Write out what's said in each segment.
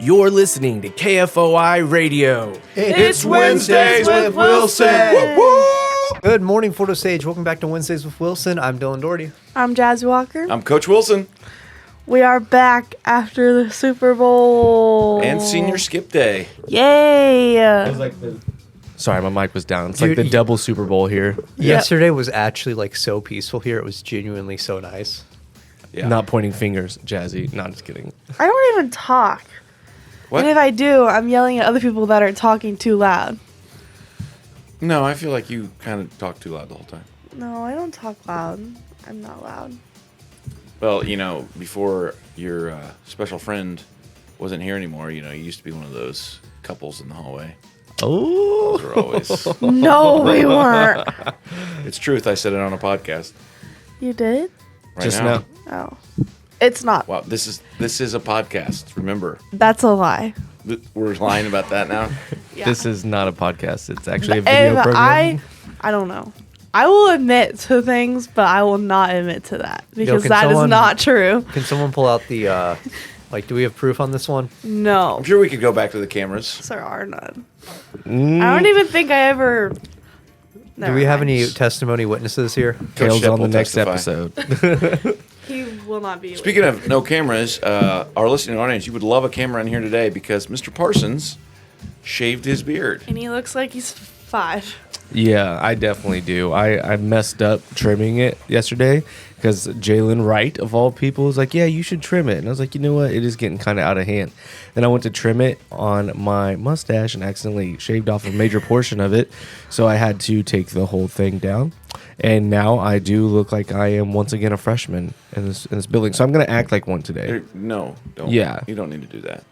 You're listening to KFOI Radio. It's Wednesdays with Wilson. Woo, woo. Good morning, Photo Sage. Welcome back to Wednesdays with Wilson. I'm Dylan Doherty. I'm Jazzy Walker. I'm Coach Wilson. We are back after the Super Bowl. And Senior Skip Day. Yay! Sorry, my mic was down. It's like the double Super Bowl here. Yesterday was actually like so peaceful here. It was genuinely so nice. Yeah. Not pointing fingers, Jazzy. Not just kidding. I don't even talk. What? And if I do, I'm yelling at other people that are talking too loud. No, I feel like you kind of talk too loud the whole time. No, I don't talk loud. I'm not loud. Well, you know, before your special friend wasn't here anymore, you know, you used to be one of those couples in the hallway. Oh. Those were always... No, we weren't. It's truth. I said it on a podcast. You did? Right Just now. Oh. It's not. Wow, this is a podcast. Remember, That's a lie. we're lying about that now. Yeah. This is not a podcast. It's actually a video If program. I don't know. I will admit to things, but I will not admit to that because can that is someone- not true. Can someone pull out the, do we have proof on this one? No. I'm sure we could go back to the cameras. There are none. I don't even think I ever. Do we have any testimony witnesses here? Kale's Shep on the will next testify. episode. He will not be. Speaking of no cameras, our listening audience, you would love a camera in here today because Mr. Parsons shaved his beard. And he looks like he's 5. Yeah, I definitely do. I messed up trimming it yesterday because Jalen Wright, of all people, was like, yeah, you should trim it. And I was like, you know what? It is getting kind of out of hand. Then I went to trim it on my mustache and accidentally shaved off a major portion of it. So I had to take the whole thing down. And now I do look like I am once again a freshman in this building. So I'm going to act like one today. No, don't. Yeah. You don't need to do that.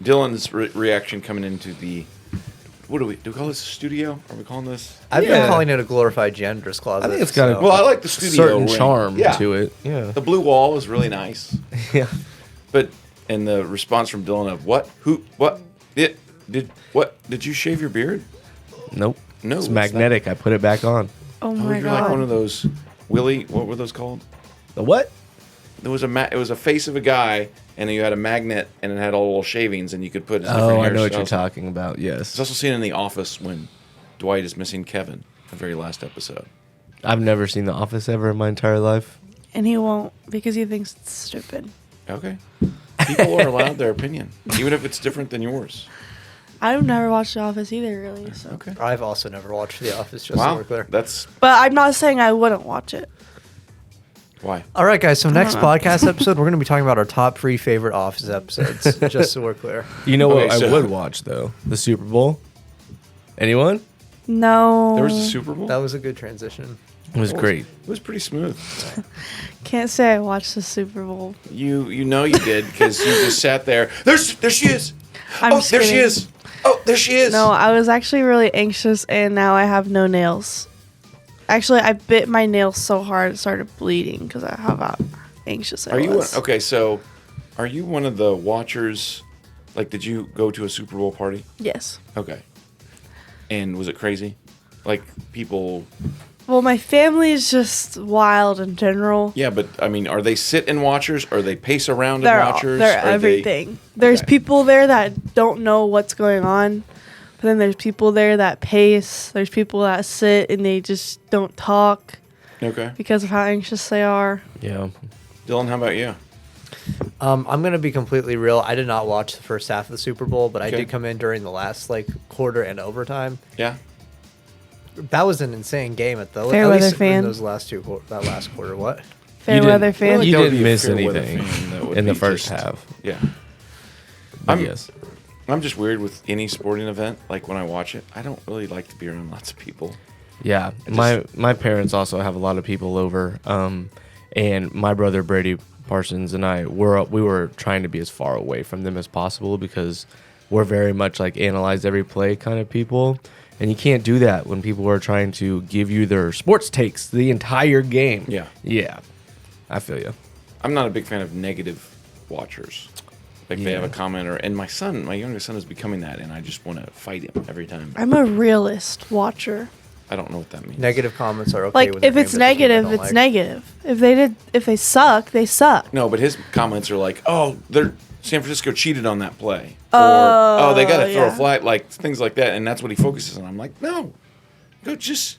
Dylan's reaction coming into the... What do we call this a studio? Are we calling this? I've Yeah. been calling it a glorified janitor's closet. I think it's got a Well, I like the studio certain ring. charm Yeah. to it. Yeah. The blue wall is really nice. Yeah. But, and the response from Dylan of, what? Who? What? Did you shave your beard? Nope. No, It's it's magnetic. I put it back on. Oh Oh, my you're god. like one of those, Willie, what were those called? The what? There was it was a face of a guy, and then you had a magnet, and it had all little shavings, and you could put different Oh, I know what hairstyles. you're talking about. Yes. It's also seen in The Office when Dwight is missing Kevin, the very last episode. I've never seen The Office ever in my entire life. And he won't because he thinks it's stupid. Okay. People are allowed their opinion, even if it's different than yours. I've never watched The Office either, really. So. Okay. I've also never watched The Office, just so Wow. we're clear. That's But I'm not saying I wouldn't watch it. why. All right, guys. So next know. podcast episode, we're going to be talking about our top 3 favorite Office episodes, just so we're clear. You know Okay, what I so- would watch though? The Super Bowl. Anyone? No. There was a Super Bowl? That was a good transition. It was great. It was pretty smooth. Can't say I watched the Super Bowl. You know you did because you just sat there. There she is. I'm Oh, just there she kidding. is. Oh, there she is. No, I was actually really anxious, and now I have no nails. Actually, I bit my nail so hard it started bleeding because of how anxious I Are you was. okay? So, are you one of the watchers? Like, did you go to a Super Bowl party? Yes. Okay. And was it crazy? Like people? Well, my family is just wild in general. Yeah, but I mean, are they sit-in watchers? Or are they pace around They're and watchers? they're Are they- everything. There's Okay. people there that don't know what's going on, but then there's people there that pace. There's people that sit and they just don't talk Okay. because of how anxious they are. Yeah. Dylan, how about you? I'm going to be completely real. I did not watch the first half of the Super Bowl, but I Okay. did come in during the last quarter and overtime. Yeah. That was an insane game at the Fairweather at least fan. in those last that last quarter. What? Fairweather fan. You That would didn't be a miss fair weather anything fan. That would in the be first just- half. Yeah. But yes. I'm just weird with any sporting event. Like when I watch it, I don't really like to be around lots of people. Yeah. My parents also have a lot of people over. And my brother Brady Parsons and I we were trying to be as far away from them as possible because we're very much like analyze every play kind of people. And you can't do that when people are trying to give you their sports takes the entire game. Yeah. Yeah. I feel you. I'm not a big fan of negative watchers. Like they have a commenter, and my youngest son is becoming that, and I just want to fight him every time. I'm a realist watcher. I don't know what that means. Negative comments are okay. Like with their if it's name, but there's negative, people I don't it's like. negative. If they suck, they suck. No, but his comments are like, "Oh, San Francisco cheated on that play," or "Oh, they got to throw a yeah. flag," like things like that, and that's what he focuses on. I'm like, no, go just.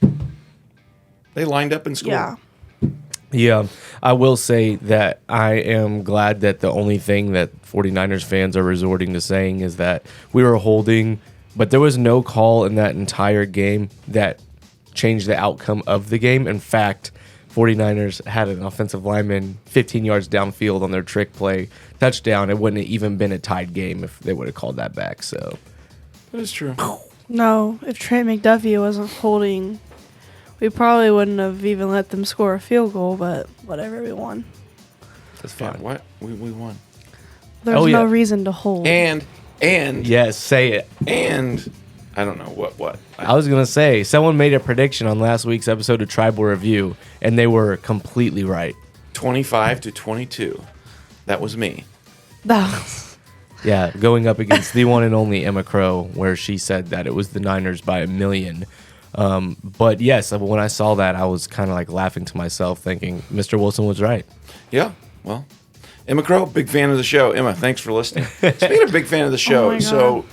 They lined up and scored. Yeah. Yeah, I will say that I am glad that the only thing that 49ers fans are resorting to saying is that we were holding, but there was no call in that entire game that changed the outcome of the game. In fact, 49ers had an offensive lineman 15 yards downfield on their trick play touchdown. It wouldn't have even been a tied game if they would have called that back. So That is true. No, if Trent McDuffie wasn't holding, we probably wouldn't have even let them score a field goal, but whatever, we won. that's Yeah, fine. what we won. There's Oh, no yeah. reason to hold. And Yes, say it. and I don't know what. I was going to say, someone made a prediction on last week's episode of Tribal Review, and they were completely right. 25-22. That was me. That was, Yeah, going up against the one and only Emma Crow, where she said that it was the Niners by 1 million. But yes, when I saw that, I was kind of like laughing to myself, thinking Mr. Wilson was right. Yeah. Well, Emma Crow, big fan of the show. Emma, thanks for listening. Speaking of big fan of the show, my God. so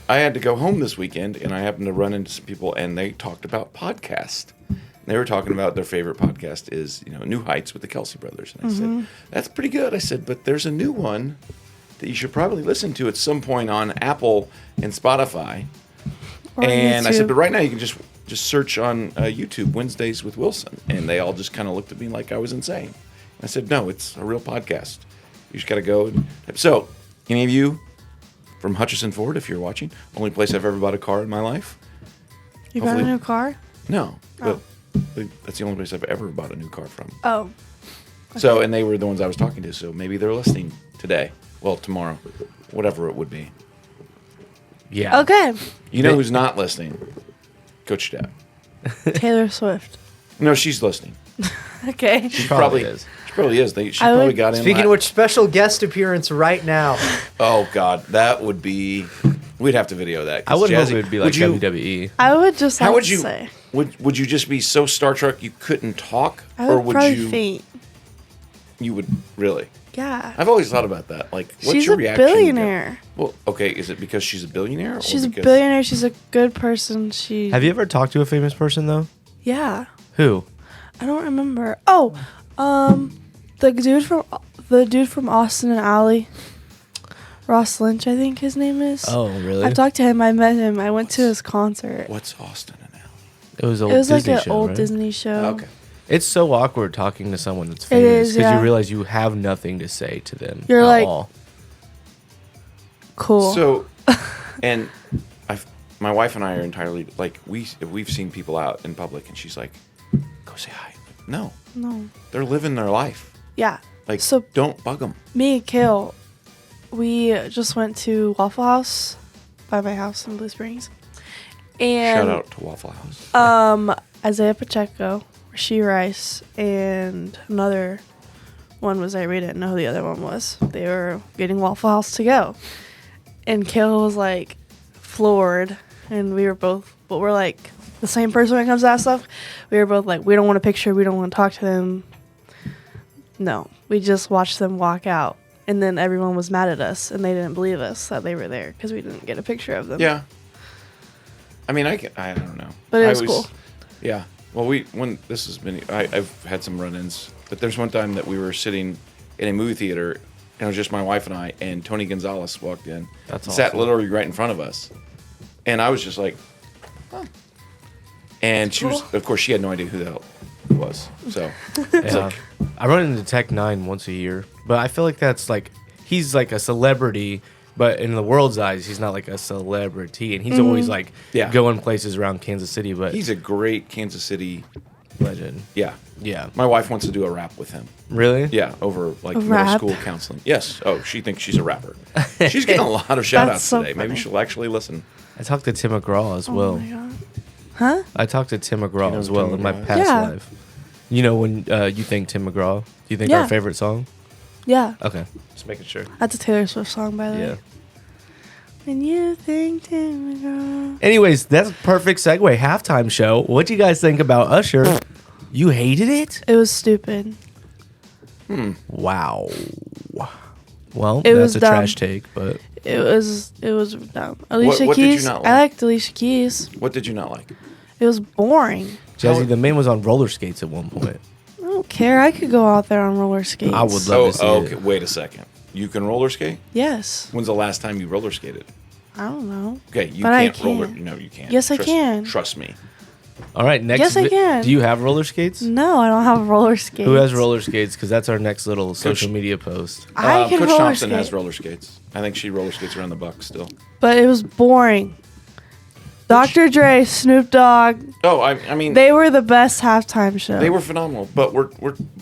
I had to go home this weekend, and I happened to run into some people, and they talked about podcast. They were talking about their favorite podcast is, New Heights with the Kelsey brothers. And I said, that's pretty good. I said, but there's a new one that you should probably listen to at some point on Apple and Spotify. or And I said, YouTube. but right now you can just search on YouTube Wednesdays with Wilson. And they all just kind of looked at me like I was insane. I said, no, it's a real podcast. You just got to go. So, any of you from Hutchison Ford, if you're watching, only place I've ever bought a car in my life. You got a hopefully- new car? No, Oh. but that's the only place I've ever bought a new car from. Oh. So, and they were the ones I was talking to. So maybe they're listening today. Well, tomorrow, whatever it would be. Yeah. Okay. You know who's not listening? Coach Dad. Taylor Swift. No, she's listening. Okay. She Probably is. She probably is. She I probably would- got in. Speaking of which, special guest appearance right now. Oh God, that would be. We'd have to video that. 'cause I would hope Jazzy- it would be like E. you, WWE. I would just How like would to you? say. Would you just be so Star Trek you couldn't talk, I or would would probably you? faint. You would really. Yeah. I've always thought about that. Like, what's She's your a reaction? billionaire. Well, okay, is it because she's a billionaire? She's or a because, billionaire. She's a good person. She. Have you ever talked to a famous person though? Yeah. Who? I don't remember. Oh, the dude from Austin and Alley, Ross Lynch, I think his name is. Oh, really? I've talked to him. I met him. I went to his concert. What's Austin and Al? It was It old was Disney like an show, old right? Disney show. Okay. It's so awkward talking to someone that's It famous is, because yeah. you realize you have nothing to say to them You're at like- all. Cool. So, and my wife and I are entirely like we've seen people out in public, and she's like, "Go say hi." Like, no, no. they're living their life. Yeah. Like, So- don't bug them. Me and Kale, we just went to Waffle House by my house in Blue Springs. And Shout out to Waffle House. Isaiah Pacheco, Rasheed Rice, and another one was we didn't know who the other one was. They were getting Waffle House to go. And Kale was like floored, and we were both, but we're like the same person when it comes to that stuff. We were both like, we don't want a picture, we don't want to talk to them. No, we just watched them walk out. And then everyone was mad at us, and they didn't believe us that they were there because we didn't get a picture of them. Yeah. I mean, I don't know. But it I was cool. Yeah. Well, I've had some run-ins, but there's one time that we were sitting in a movie theater, and it was just my wife and I, and Tony Gonzalez walked in. That's Sat awesome. literally right in front of us, and I was just like, huh. And she was, Cool. of course, she had no idea who the hell it was. So Yeah. I run into Tech Nine once a year, but I feel like that's like he's like a celebrity, but in the world's eyes, he's not like a celebrity, and he's always like Yeah. going places around Kansas City. But he's a great Kansas City. legend. Yeah. Yeah. My wife wants to do a rap with him. Really? Yeah, over like A middle rap? school counseling. Yes. Oh, she thinks she's a rapper. She's getting a lot of shout outs That's so today. Maybe funny. she'll actually listen. I talked to Tim McGraw as well. Oh my God. Huh? I talked to Tim McGraw You know as Tim well in my McGraw? past Yeah. life. You know when you think Tim McGraw? Do you think Yeah. our favorite song? Yeah. Okay, just making sure. That's a Taylor Swift song, by the Yeah. way. And you think to me, girl. Anyways, that's a perfect segue. Halftime show. What do you guys think about Usher? You hated it? It was stupid. Wow. Well, It that's was a dumb. trash take, but It was dumb. Alicia what did you Keys. not I like? liked Alicia Keys. What did you not like? It was boring. Jazzy, the man was on roller skates at one point. I don't care. I could go out there on roller skates. I would love to see okay. it. Wait a second. You can roller skate? Yes. When's the last time you roller skated? I don't know. Okay, you But I can't roller. can. No, you can't. Yes, I Trust- can. Trust me. All right, next. Yes, I can. Do you have roller skates? No, I don't have roller skates. Who has roller skates? Because that's our next little social media post. I can Coach roller Thompson skate. has roller skates. I think she roller skates around the Bucks still. But it was boring. Dr. Dre, Snoop Dogg, Oh, I mean, they were the best halftime show. they were phenomenal. But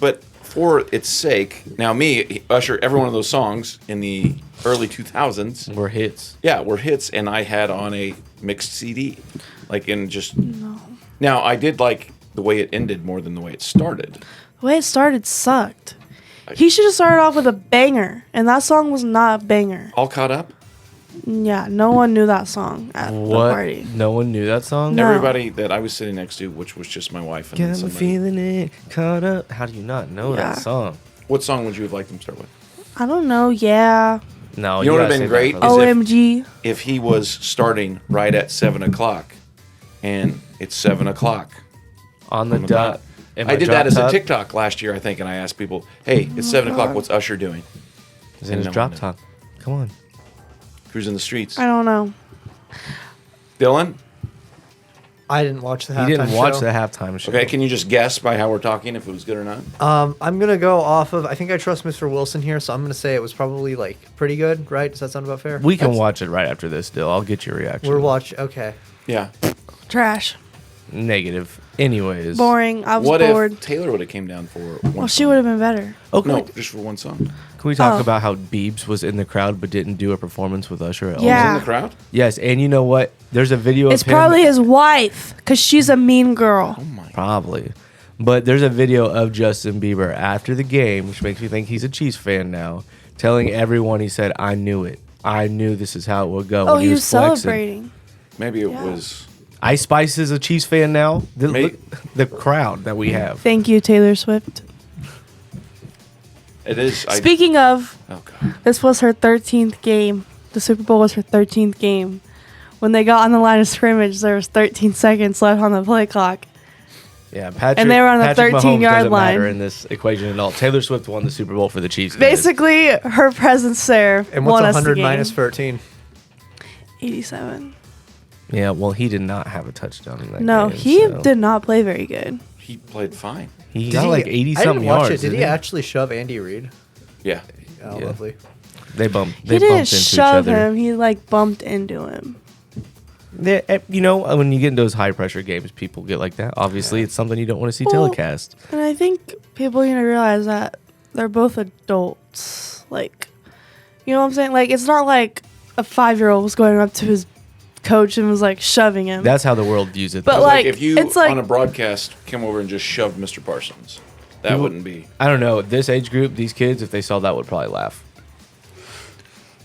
but for its sake, now me, Usher, every one of those songs in the early 2000s, Were hits. yeah, were hits, and I had on a mixed CD, like in just. No. Now I did like the way it ended more than the way it started. The way it started sucked. He should have started off with a banger, and that song was not a banger. All caught up. Yeah, no one knew that song at the What? party. No one knew that song? No. Everybody that I was sitting next to, which was just my wife and then Got me somebody. feeling it, caught up. How do you not know Yeah. that song? What song would you have liked them to start with? I don't know. Yeah. No, You know what gotta would've been save that great? for the- Is if- OMG. If he was starting right at 7:00, and it's 7:00 on the on the dot. dot. Am I did that drop as a top? TikTok last year, I think, and I asked people, "Hey, it's 7:00. What's Usher doing? His name is No one Drop knew. Top. Come on. Cruising the streets." I don't know. Dylan, I didn't watch the halftime He didn't watch show. the halftime show. okay, can you just guess by how we're talking if it was good or not? I'm gonna go off of. I think I trust Mr. Wilson here, so I'm gonna say it was probably like pretty good, right? Does that sound about fair? We can watch it right after this. Still, I'll get your reaction. We're watch. Okay. Yeah. Trash. Negative. Anyways. Boring. I was What bored. if Taylor would have came down for one? Well, she song? would have been better. Okay. No, just for one song. Can we talk Oh. about how Biebs was in the crowd but didn't do a performance with Usher at all? Yeah. In the crowd? Yes, and you know what? There's a video It's of him. probably his wife, because she's a mean girl. Oh my. Probably. But there's a video of Justin Bieber after the game, which makes me think he's a Chiefs fan now, telling everyone, he said, I knew it. I knew this is how it would go. Oh, when he was flexing. celebrating. Maybe it Yeah. was. Ice Spice is a Chiefs fan now. Maybe- The crowd that we have. Thank you, Taylor Swift. It is. Speaking of, Oh God. this was her 13th game. The Super Bowl was her 13th game. When they got on the line of scrimmage, there was 13 seconds left on the play clock. Yeah, Patrick, And they were on the Patrick 13-yard Mahomes doesn't matter line. in this equation at all. Taylor Swift won the Super Bowl for the Chiefs. guys. Basically, her presence there And won what's us the 100 game. minus 13? 87. Yeah, well, he did not have a touchdown in that No, game. he so. did not play very good. He played fine. He Did got like 80 I something didn't watch yards. it. Did he didn't actually shove Andy Reid? Yeah. Oh, Yeah. lovely. They bumped. He They didn't bumped into shove each other. him. He like bumped into him. You know, when you get in those high pressure games, people get like that. Obviously, it's something you don't want to see Well, telecast. And I think people need to realize that they're both adults. Like, you know what I'm saying? Like, it's not like a 5-year-old was going up to his coach and was like shoving him. That's how the world views it. But, though. It's like, if you it's like- on a broadcast came over and just shoved Mr. Parsons, that People- wouldn't be. I don't know. This age group, these kids, if they saw that, would probably laugh.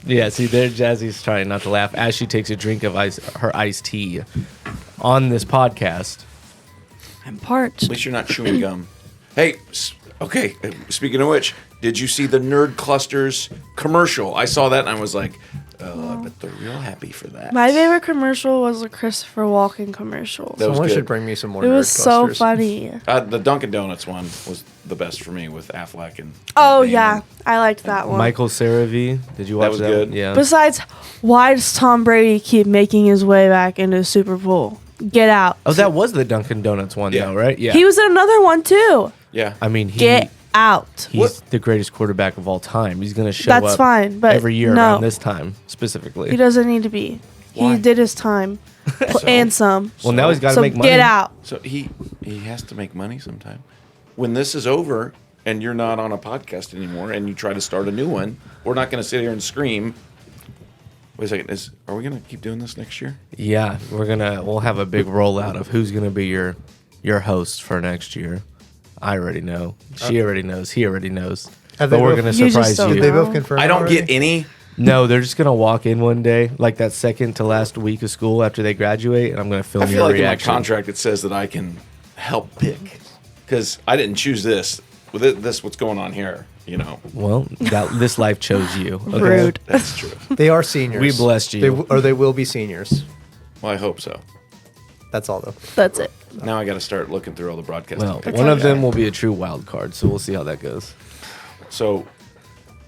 Yeah, see, there, Jazzy's trying not to laugh as she takes a drink of her iced tea on this podcast. I'm parched. At least you're not chewing gum. Hey, okay. Speaking of which, did you see the Nerd Clusters commercial? I saw that and I was like, oh, I bet they're real happy for that. My favorite commercial was the Christopher Walken commercial. That was Someone good. should bring me some more. It was Nerd so clusters. funny. The Dunkin' Donuts one was the best for me with Affleck and. Oh, Damon. yeah. I liked that one. Michael Ceravi, did you watch was that? good. One? Yeah. Besides, why does Tom Brady keep making his way back into the Super Bowl? Get out. Oh, that was the Dunkin' Donuts one, Yeah. though, right? Yeah. He was in another one, too. Yeah. I mean, Get out. he's the greatest quarterback of all time. He's going to show That's up fine, but every year no. around this time, specifically. He doesn't need to be. Why? He did his time. And some. Well, now he's got to So make money. get out. So he has to make money sometime. When this is over and you're not on a podcast anymore and you try to start a new one, we're not going to sit here and scream. Wait a second. Are we going to keep doing this next year? Yeah, we'll have a big rollout of who's gonna be your host for next year. I already know. She already knows. He already knows. Have But they we're both- gonna You just surprise don't you. Did they know. both confirm? I don't already? get any No, they're just gonna walk in one day, like that second to last week of school after they graduate, and I'm gonna film I feel your like reaction. in my contract it says that I can help pick because I didn't choose this. With this, what's going on here? You know. Well, this life chose you. Okay? Rude. That's true. They are seniors. We blessed you. They will be seniors. Well, I hope so. That's all, though. That's it. Now I got to start looking through all the broadcasting. Well, pictures. one of them will be a true wild card, so we'll see how that goes. So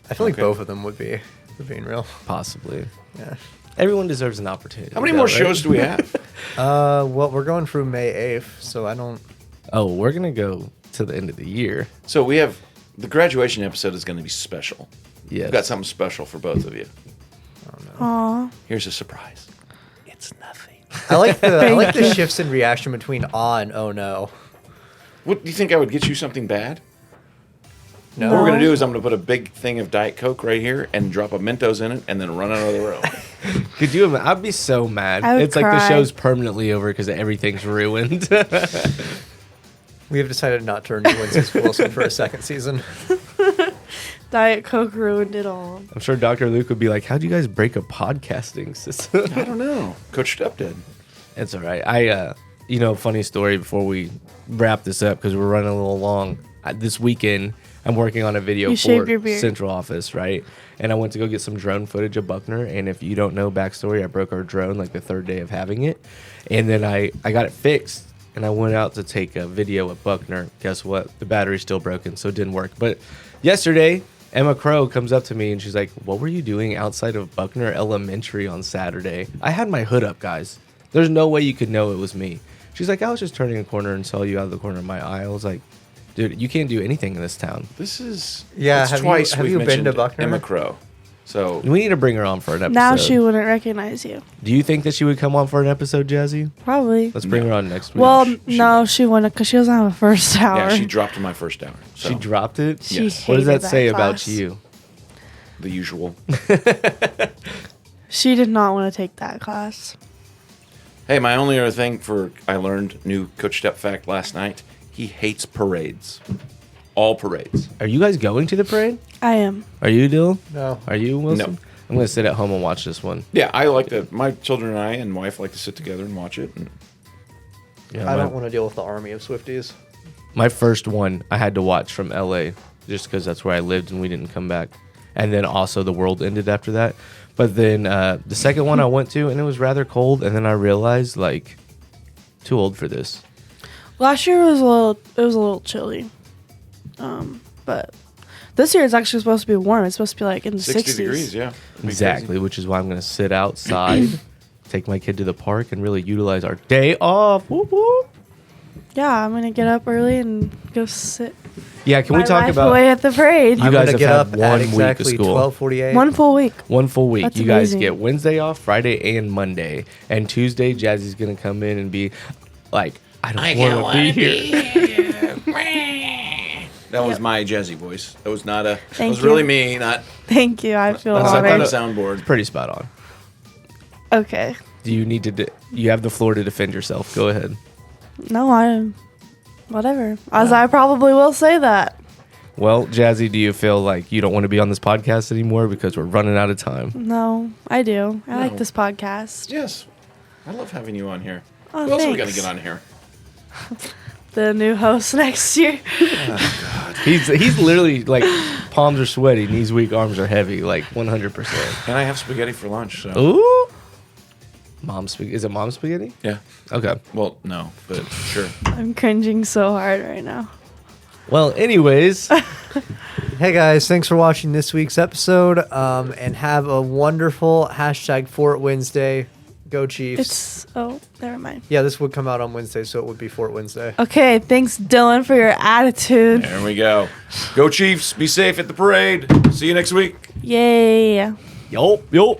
I feel like Okay. both of them would be, for being real. Possibly. Yeah. Everyone deserves an opportunity. how many though, more right? shows do we have? Well, we're going through May 8th, so I don't. Oh, we're gonna go to the end of the year. So we have the graduation episode is going to be special. Yes. We've got something special for both of you. Aw. Here's a surprise. It's nothing. I like the Thank you. shifts in reaction between awe and oh no. What do you think? I would get you something bad? No. What we're gonna do is I'm gonna put a big thing of Diet Coke right here and drop a Mentos in it, and then run out of the room. Could you imagine? I'd be so mad. I would It's like the cry. show's permanently over because everything's ruined. We have decided not to renew Winston Wilson for a second season. Diet Coke ruined it all. I'm sure Dr. Luke would be like, "How'd you guys break a podcasting system?" I don't know. Coach Step did. It's all right. Funny story before we wrap this up because we're running a little long. This weekend, I'm working on a video You for shaved your beard. Central Office, right? And I went to go get some drone footage of Buckner. And if you don't know backstory, I broke our drone like the third day of having it. And then I got it fixed. And I went out to take a video of Buckner. Guess what? The battery's still broken, so it didn't work. But yesterday, Emma Crow comes up to me and she's like, "What were you doing outside of Buckner Elementary on Saturday?" I had my hood up, guys. There's no way you could know it was me. She's like, "I was just turning a corner and saw you out of the corner of my eye." I was like, "Dude, you can't do anything in this town. This is Yeah, it's have you- twice have we've you been to mentioned Buckner? Emma Crow. So We need to bring her on for an episode." Now she wouldn't recognize you. Do you think that she would come on for an episode, Jazzy? Probably. Let's bring No. her on next week. Well, she no, she wouldn't because she doesn't have a first hour. yeah, she dropped in my first hour. So she dropped it. She Yes. What does hated that say about class. you? the usual. She did not want to take that class. Hey, my only other thing I learned new Coach Step fact last night. He hates parades. All parades. Are you guys going to the parade? I am. Are you, Dylan? No. Are you, Wilson? No. I'm going to sit at home and watch this one. Yeah, I like to. My children and I and wife like to sit together and watch it. And Yeah, I my, don't want to deal with the army of Swifties. my first one I had to watch from LA just because that's where I lived and we didn't come back. And then also the world ended after that. But then the second one I went to and it was rather cold. And then I realized like too old for this. Last year was a little chilly. But this year it's actually supposed to be warm. It's supposed to be like in the 60 60s. degrees, yeah. Be Exactly, crazy. which is why I'm going to sit outside, take my kid to the park, and really utilize our day off. Whoop, whoop. Yeah, I'm gonna get up early and go sit Yeah, can my we talk life about away at the parade. You I'm guys gonna have get had up one at week of exactly school. 12:48. One full week. one full week? That's You guys amazing. get Wednesday off, Friday and Monday, and Tuesday Jazzy's going to come in and be like, "I don't want to be here." That was my jazzy voice. That was not a. That Thank was really you. me, not. Thank you. I feel That's not on the honored. soundboard. Pretty spot on. Okay. Do you need to? You have the floor to defend yourself. Go ahead. No, I'm. Whatever. As I probably will say that. Well, Jazzy, do you feel like you don't want to be on this podcast anymore because we're running out of time? No, I do. I like No. this podcast. Yes, I love having you on here. Oh, Who else are we gonna thanks. get on here? The new host next year. He's literally like palms are sweaty, knees weak, arms are heavy, like 100%. And I have spaghetti for lunch. So. Ooh, mom spaghetti. Is it mom spaghetti? Yeah. Okay. Well, no, but sure. I'm cringing so hard right now. Well, anyways, Hey guys, thanks for watching this week's episode. And have a wonderful hashtag Fort Wednesday. Go Chiefs. Never mind. Yeah, this would come out on Wednesday, so it would be Fort Wednesday. Okay, thanks Dylan for your attitude. There we go. Go Chiefs. Be safe at the parade. See you next week. Yay. yup.